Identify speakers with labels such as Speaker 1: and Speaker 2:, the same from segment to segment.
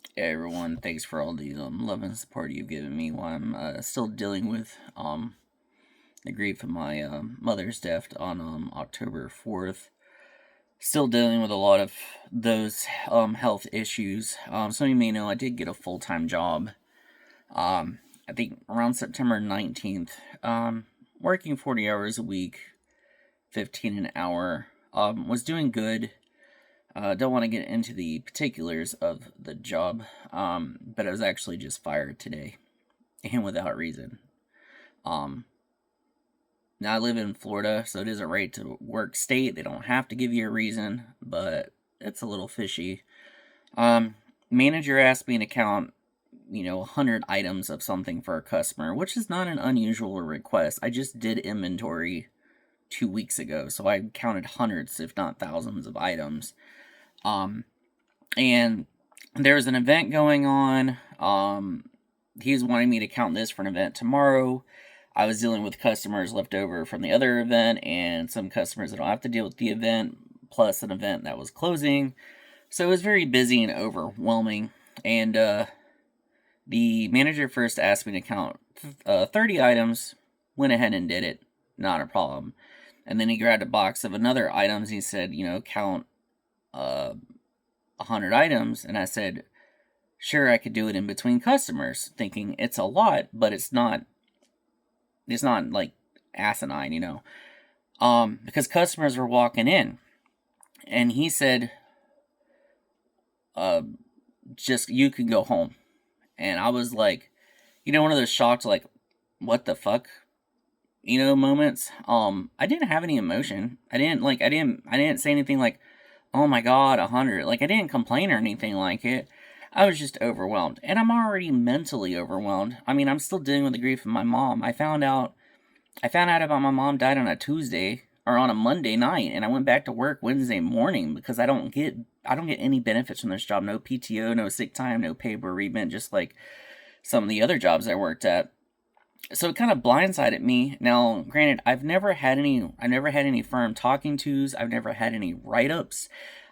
Speaker 1: Hey everyone, thanks for all the love and support you've given me while I'm still dealing with the grief of my mother's death on October 4th. Still dealing with a lot of those health issues. Some of you may know I did get a full time job. I think around September 19th. Working 40 hours a week, 15 an hour. Was doing good. Don't want to get into the particulars of the job, but I was actually just fired today, and without reason. Um, Now I live in Florida, so it is a right to work state. They don't have to give you a reason, but it's a little fishy. Um, Manager asked me to count, 100 items of something for a customer, which is not an unusual request. I just did inventory 2 weeks ago, so I counted hundreds, if not thousands, of items. Um, and there's an event going on. He's wanting me to count this for an event tomorrow. I was dealing with customers left over from the other event and some customers that don't have to deal with the event, plus an event that was closing. So it was very busy and overwhelming. And the manager first asked me to count 30 items, went ahead and did it, not a problem. And then he grabbed a box of another items. He said, count 100 items. And I said, sure, I could do it in between customers, thinking it's a lot, but it's not. It's not like asinine. Because customers were walking in, and he said, uh, "Just you can go home." And I was like, one of those shocked, like, what the fuck, moments. I didn't have any emotion. I didn't say anything like, "Oh my god, 100." Like, I didn't complain or anything like it. I was just overwhelmed, and I'm already mentally overwhelmed. I mean, I'm still dealing with the grief of my mom. I found out about my mom died on a Tuesday or on a Monday night, and I went back to work Wednesday morning because I don't get any benefits from this job. No PTO, no sick time, no paid bereavement, just like some of the other jobs I worked at. So it kind of blindsided me. Now, granted, I've never had any firm talking tos. I've never had any write ups.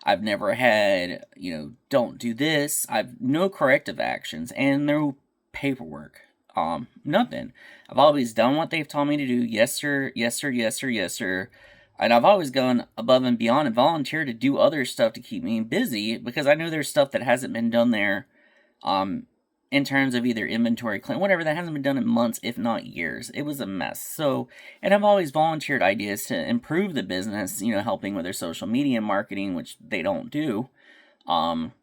Speaker 1: I've never had, don't do this. I've no corrective actions and no paperwork. Nothing. I've always done what they've told me to do. Yes, sir. Yes, sir. Yes, sir. Yes, sir. And I've always gone above and beyond and volunteered to do other stuff to keep me busy because I know there's stuff that hasn't been done there. Um, in terms of either inventory claim, whatever, that hasn't been done in months, if not years. It was a mess. So, and I've always volunteered ideas to improve the business, helping with their social media marketing, which they don't do, um,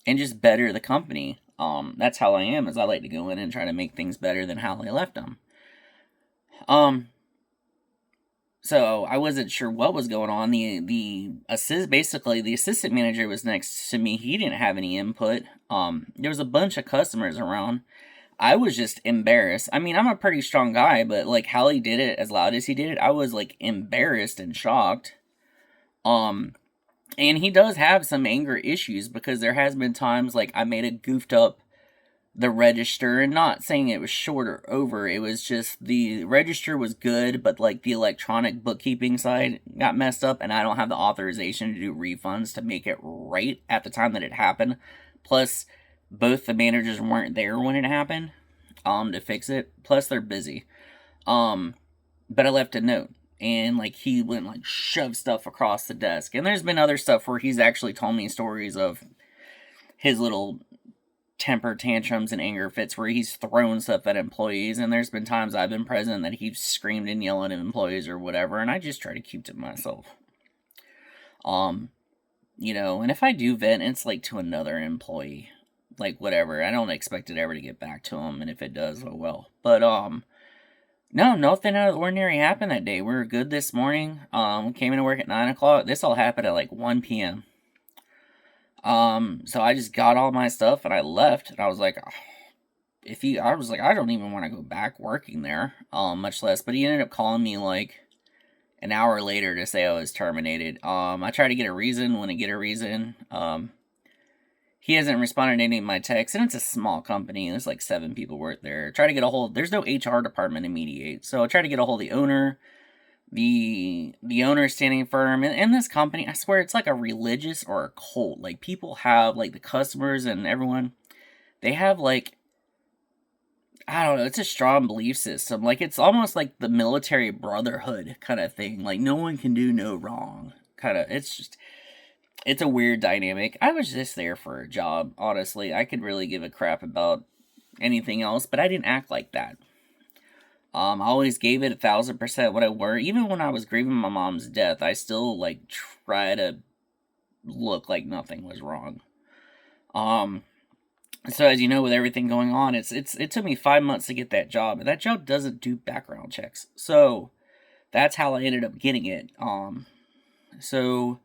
Speaker 1: and just better the company. That's how I am, is I like to go in and try to make things better than how I left them. Um, so I wasn't sure what was going on. The assistant manager was next to me. He didn't have any input. There was a bunch of customers around. I was just embarrassed. I mean, I'm a pretty strong guy, but like how he did it as loud as he did it, I was like embarrassed and shocked. Um, and he does have some anger issues because there has been times like I made a goofed up the register, and not saying it was short or over. It was just the register was good, but like the electronic bookkeeping side got messed up, and I don't have the authorization to do refunds to make it right at the time that it happened. Plus, both the managers weren't there when it happened to fix it. Plus, they're busy. Um, but I left a note. And like he went like shove stuff across the desk. And there's been other stuff where he's actually told me stories of his little temper tantrums and anger fits where he's thrown stuff at employees, and there's been times I've been present that he's screamed and yelled at employees or whatever, and I just try to keep to myself. Um, and if I do vent, it's like to another employee. Like whatever. I don't expect it ever to get back to him, and if it does, oh well. But no, nothing out of the ordinary happened that day. We were good this morning. Came into work at 9 o'clock. This all happened at like 1 p.m. So I just got all my stuff and I left, and I was like, I was like, I don't even want to go back working there, much less. But he ended up calling me like an hour later to say I was terminated. I tried to get a reason, wouldn't get a reason. He hasn't responded to any of my texts, and it's a small company. There's like 7 people work there. Try to get a hold. There's no HR department to mediate, so I tried to get a hold of the owner. The owner standing firm in this company. I swear it's like a religious or a cult. Like people have like the customers and everyone. they have like, I don't know, it's a strong belief system. Like it's almost like the military brotherhood kind of thing. Like no one can do no wrong. Kind of, it's a weird dynamic. I was just there for a job, honestly. I could really give a crap about anything else, but I didn't act like that. I always gave it 1,000% what I were. Even when I was grieving my mom's death, I still like try to look like nothing was wrong. So as you know, with everything going on, it took me 5 months to get that job, and that job doesn't do background checks. So that's how I ended up getting it. So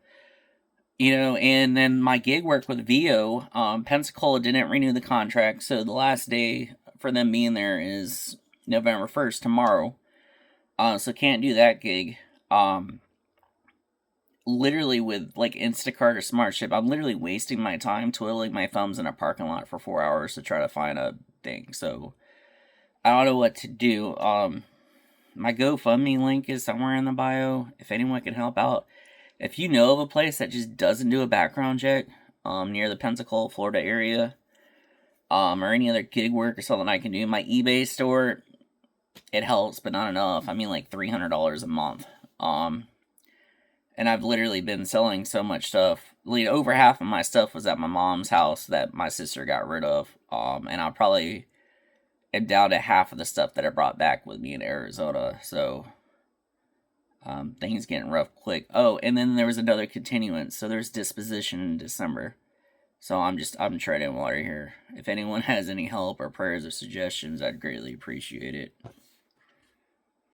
Speaker 1: and then my gig work with VO, Pensacola didn't renew the contract, so the last day for them being there is November 1st, tomorrow. So can't do that gig. Literally with like Instacart or SmartShip, I'm literally wasting my time twiddling my thumbs in a parking lot for 4 hours to try to find a thing. So I don't know what to do. My GoFundMe link is somewhere in the bio. If anyone can help out, if you know of a place that just doesn't do a background check, near the Pensacola, Florida area, or any other gig work or something I can do, my eBay store, it helps, but not enough. I mean, like $300 a month. And I've literally been selling so much stuff. Over half of my stuff was at my mom's house that my sister got rid of. And I probably am down to half of the stuff that I brought back with me in Arizona. So, things getting rough quick. Oh, and then there was another continuance. So there's disposition in December. So I'm treading water here. If anyone has any help or prayers or suggestions, I'd greatly appreciate it.